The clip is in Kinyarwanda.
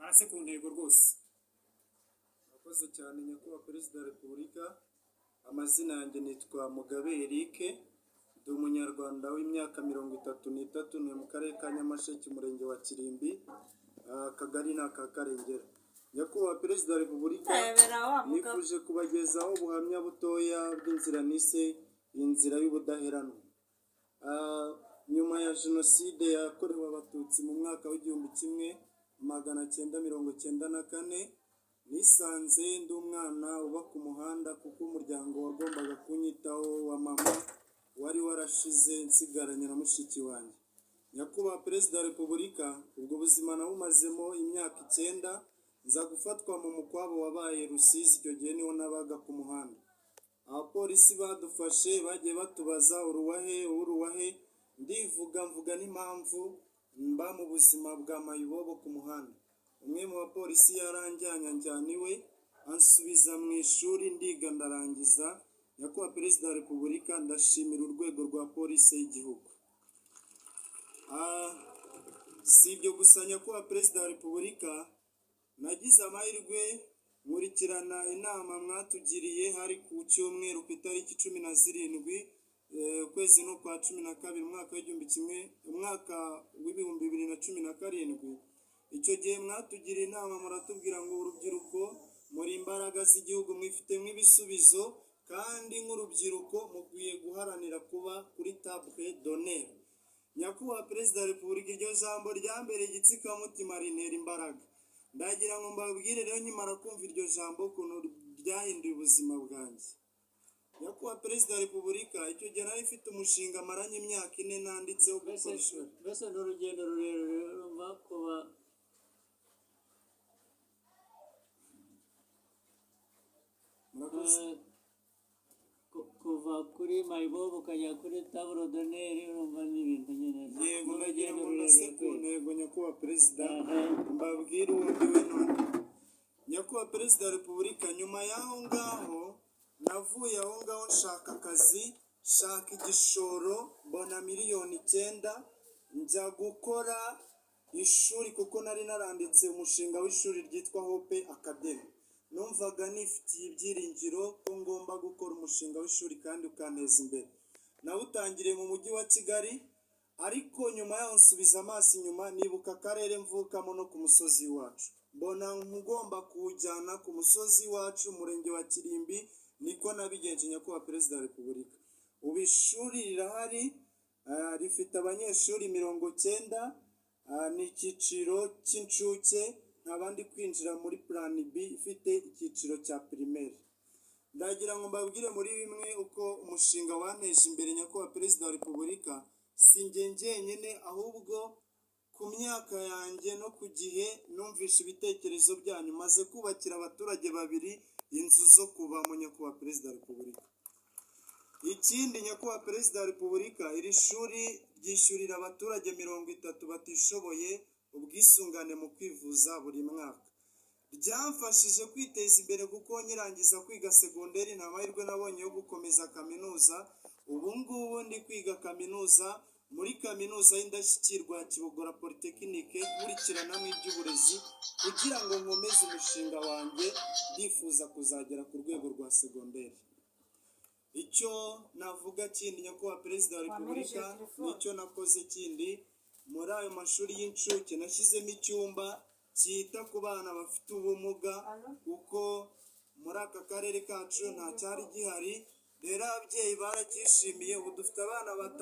hasi ku ntego rwose. Murakoze cyane nyakubahwa Perezida wa Repubulika. Amazina yanjye nitwa Mugabe Eric, ndi umunyarwanda w'imyaka 33, ni mu karere ka Nyamasheke, umurenge wa Kirimbi, akagari ni aka Karengera. Nyakubahwa Perezida wa Repubulika, nifuje kubagezaho ubuhamya butoya bw'inzira nise inzira y'ubudaheranwa. Nyuma ya jenoside yakorewe abatutsi mu mwaka w'1994, nisanze ndi umwana uba ku muhanda kuko umuryango wagombaga kunyitaho wa mama wari warashize nsigaranye na mushiki wanjye. Nyakubahwa Perezida wa Repubulika, ubwo buzima nabumazemo imyaka 9, nza gufatwa mu mukwabo wabaye Rusizi. Icyo gihe niho nabaga ku muhanda. Abapolisi badufashe bagiye batubaza uruwahe, mvuga n'impamvu mba mu buzima bwa mayibobo ku muhanda. Umwe mu bapolisi yaranjyanye iwe, ansubiza mu ishuri ndiga ndarangiza. Nyakubahwa Perezida wa Repubulika, ndashimira urwego rwa polisi y'igihugu. Si ibyo gusa nyakubahwa Perezida wa Repubulika, nagize amahirwe nkurikirana inama mwatugiriye hari ku cyumweru ku itariki 17 ukwezi n'ukwa 12 umwaka w'ibihumbi 2017. Icyo gihe mwatugiriye inama muratubwira ngo urubyiruko muri imbaraga z'igihugu, mwifitemo ibisubizo, kandi nk'urubyiruko mukwiye guharanira kuba kuri table d'honneur. Nyakubahwa Perezida wa Repubulika, iryo jambo rya mbere igitsikamutima rintera imbaraga. Ndagira ngo mbabwire rero nkimara kumva iryo jambo ukuntu ryahinduye ubuzima bwanjye. Nyakubahwa Perezida wa Repubulika, icyo gihe nari mfite umushinga maranye imyaka 4 nanditseho gukora ishuri. Mbese ni urugendo rurerure rumva kuva kuri mayibobo ukajya kuri table d'honneur, urumva n'ibintu nyine. Yego, nagira ngo ndase ku ntego nyakubahwa Perezida, mbabwire uwo ndiwe none. Nyakubahwa Perezida wa Repubulika, nyuma y'aho ngaho navuye aho ngaho nshaka akazi, nshaka igishoro, mbona miliyoni 9, njya gukora ishuri kuko nari naranditse umushinga w'ishuri ryitwa Hope Academy. Numvaga nifitiye ibyiringiro ko ngomba gukora umushinga w'ishuri kandi ukanteza imbere. Nawutangiriye mu mujyi wa Kigali, ariko nyuma yaho nsubiza amaso inyuma, nibuka akarere mvukamo no ku musozi wacu. Mbona ngomba kuwujyana ku musozi wacu, umurenge wa Kirimbi. Niko nabigenje nyakubahwa Perezida wa Repubulika. Ubu ishuri rirahari, rifite abanyeshuri 90, ni icyiciro cy'incuke, nk'abandi kwinjira muri plan B ifite icyiciro cya primaire. Ndagira ngo mbabwire muri bimwe uko umushinga wanteje imbere nyakubahwa Perezida wa Repubulika. Si njye njyenyine, ahubwo ku myaka yanjye no ku gihe numvisha ibitekerezo byanyu, maze kubakira abaturage 2 inzu zo kubamo nyakubahwa Perezida wa Repubulika. Ikindi nyakubahwa Perezida wa Repubulika, iri shuri ryishyurira abaturage 30 batishoboye ubwisungane mu kwivuza buri mwaka. Ryamfashije kwiteza imbere kuko nyirangiza kwiga segonderi nta mahirwe nabonye yo gukomeza kaminuza. Ubu ngubu ndi kwiga kaminuza muri kaminuza y'indashyikirwa ya Kibogora Polytechnique, nkurikiranamo iby'uburezi kugira ngo nkomeze umushinga wanjye, ndifuza kuzagera ku rwego rwa segonderi. Icyo navuga kindi nyakubahwa Perezida wa Repubulika, nicyo nakoze kindi muri ayo mashuri y'incuke, nashyizemo icyumba cyita ku bana bafite ubumuga kuko muri aka karere kacu nta cyari gihari. Rero ababyeyi baracyishimiye, ubu dufite abana